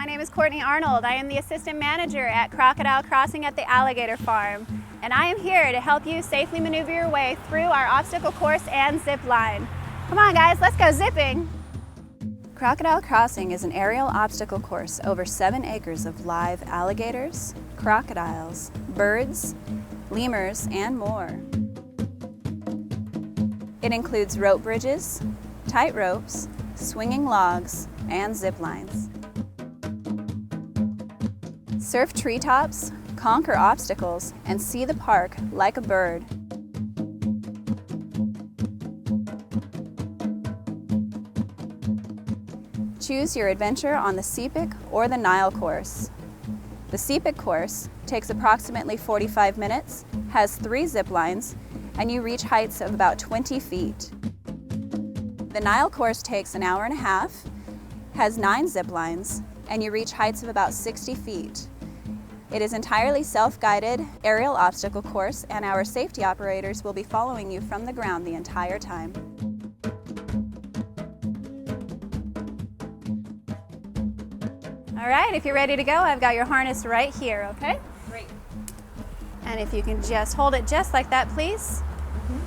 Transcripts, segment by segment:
my name is Courtney Arnold. I am the assistant manager at Crocodile Crossing at the Alligator Farm, and I am here to help you safely maneuver your way through our obstacle course and zip line. Come on guys, let's go zipping! Crocodile Crossing is an aerial obstacle course over 7 acres of live alligators, crocodiles, birds, lemurs, and more. It includes rope bridges, tight ropes, swinging logs, and zip lines. Surf treetops, conquer obstacles, and see the park like a bird. Choose your adventure on the Sepik or the Nile course. The Sepik course takes approximately 45 minutes, has 3 zip lines, and you reach heights of about 20 feet. The Nile course takes an hour and a half, has 9 zip lines, and you reach heights of about 60 feet. It is entirely self-guided aerial obstacle course, and our safety operators will be following you from the ground the entire time. All right, if you're ready to go, I've got your harness right here, okay? Great. And if you can just hold it just like that, please.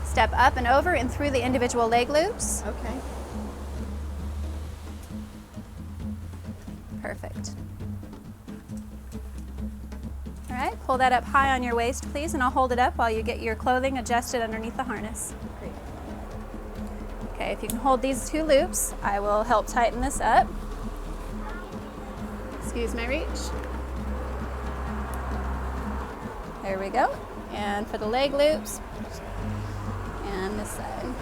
Step up and over and through the individual leg loops. Okay. Perfect. All right, pull that up high on your waist, please, and I'll hold it up while you get your clothing adjusted underneath the harness. Great. Okay, if you can hold these 2 loops, I will help tighten this up. Excuse my reach. There we go. And for the leg loops, and this side.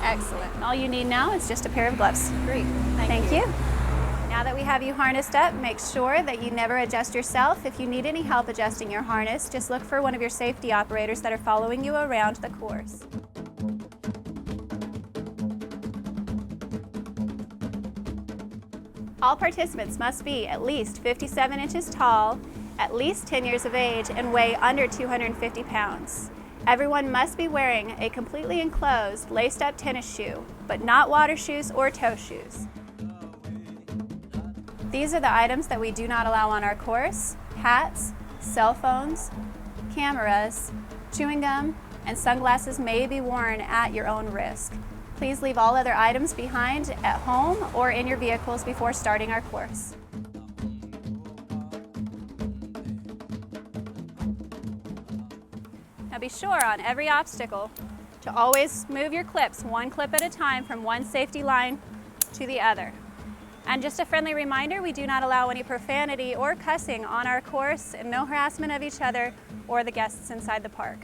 Excellent. And all you need now is just a pair of gloves. Great. Thank you. Now that we have you harnessed up, make sure that you never adjust yourself. If you need any help adjusting your harness, just look for one of your safety operators that are following you around the course. All participants must be at least 57 inches tall, at least 10 years of age, and weigh under 250 pounds. Everyone must be wearing a completely enclosed, laced-up tennis shoe, but not water shoes or toe shoes. These are the items that we do not allow on our course: hats, cell phones, cameras, chewing gum, and sunglasses may be worn at your own risk. Please leave all other items behind at home or in your vehicles before starting our course. Now be sure on every obstacle to always move your clips 1 clip at a time from one safety line to the other. And just a friendly reminder, we do not allow any profanity or cussing on our course, and no harassment of each other or the guests inside the park.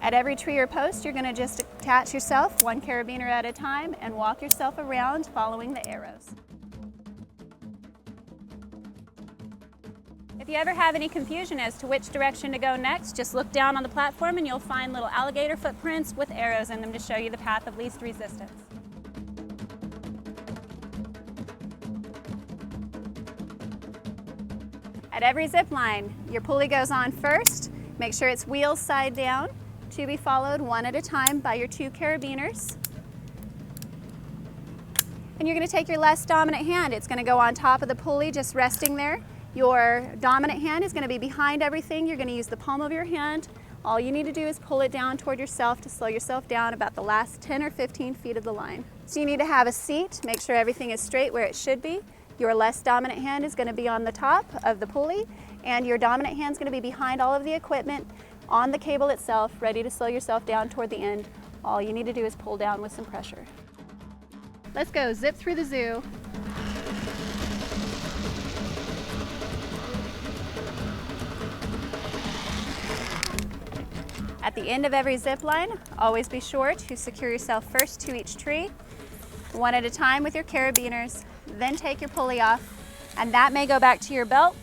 At every tree or post, you're going to just attach yourself 1 carabiner at a time and walk yourself around following the arrows. If you ever have any confusion as to which direction to go next, just look down on the platform and you'll find little alligator footprints with arrows in them to show you the path of least resistance. At every zip line, your pulley goes on first. Make sure it's wheels side down, to be followed 1 at a time by your 2 carabiners. And you're going to take your less dominant hand. It's going to go on top of the pulley, just resting there. Your dominant hand is going to be behind everything. You're going to use the palm of your hand. All you need to do is pull it down toward yourself to slow yourself down about the last 10 or 15 feet of the line. So you need to have a seat, make sure everything is straight where it should be. Your less dominant hand is going to be on the top of the pulley, and your dominant hand is going to be behind all of the equipment on the cable itself, ready to slow yourself down toward the end. All you need to do is pull down with some pressure. Let's go zip through the zoo. At the end of every zip line, always be sure to secure yourself first to each tree, 1 at a time with your carabiners, then take your pulley off, and that may go back to your belt.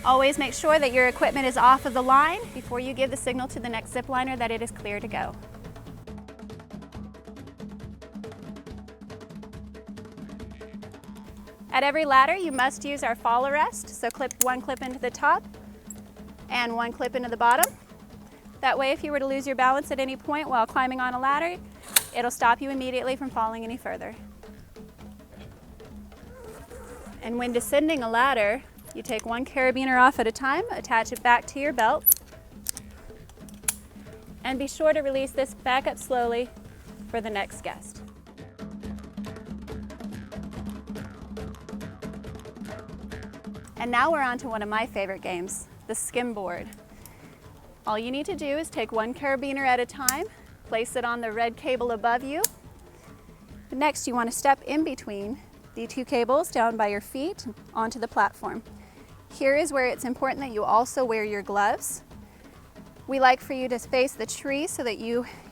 Always make sure that your equipment is off of the line before you give the signal to the next zip liner that it is clear to go. At every ladder, you must use our fall arrest, so clip 1 clip into the top and 1 clip into the bottom. That way, if you were to lose your balance at any point while climbing on a ladder, it'll stop you immediately from falling any further. And when descending a ladder, you take one carabiner off at a time, attach it back to your belt, and be sure to release this back up slowly for the next guest. And now we're on to one of my favorite games, the skimboard. All you need to do is take one carabiner at a time, place it on the red cable above you. Next, you want to step in between the two cables down by your feet onto the platform. Here is where it's important that you also wear your gloves. We like for you to face the tree so that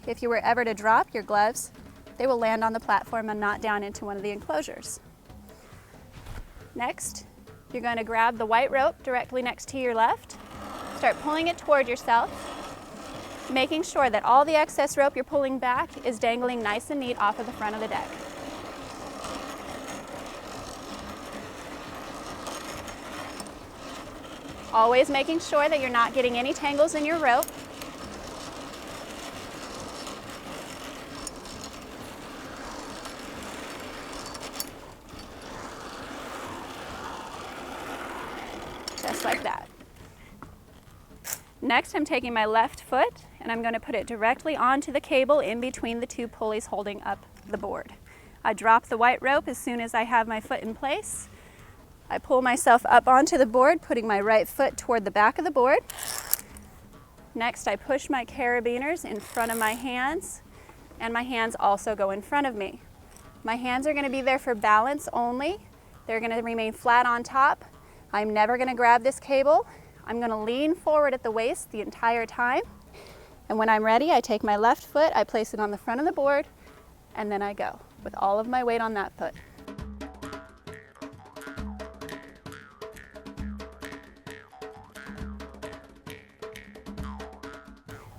if you were ever to drop your gloves, they will land on the platform and not down into one of the enclosures. Next, you're going to grab the white rope directly next to your left. Start pulling it toward yourself, making sure that all the excess rope you're pulling back is dangling nice and neat off of the front of the deck. Always making sure that you're not getting any tangles in your rope. Just like that. Next, I'm taking my left foot and I'm going to put it directly onto the cable in between the two pulleys holding up the board. I drop the white rope as soon as I have my foot in place. I pull myself up onto the board, putting my right foot toward the back of the board. Next, I push my carabiners in front of my hands, and my hands also go in front of me. My hands are going to be there for balance only. They're going to remain flat on top. I'm never going to grab this cable. I'm going to lean forward at the waist the entire time. And when I'm ready, I take my left foot, I place it on the front of the board, and then I go with all of my weight on that foot.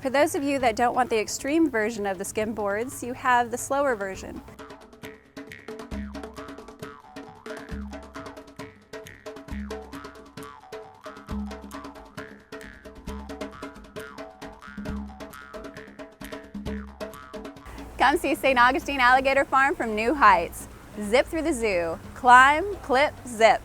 For those of you that don't want the extreme version of the skimboards, you have the slower version. Come see St. Augustine Alligator Farm from new heights. Zip through the zoo. Climb, clip, zip.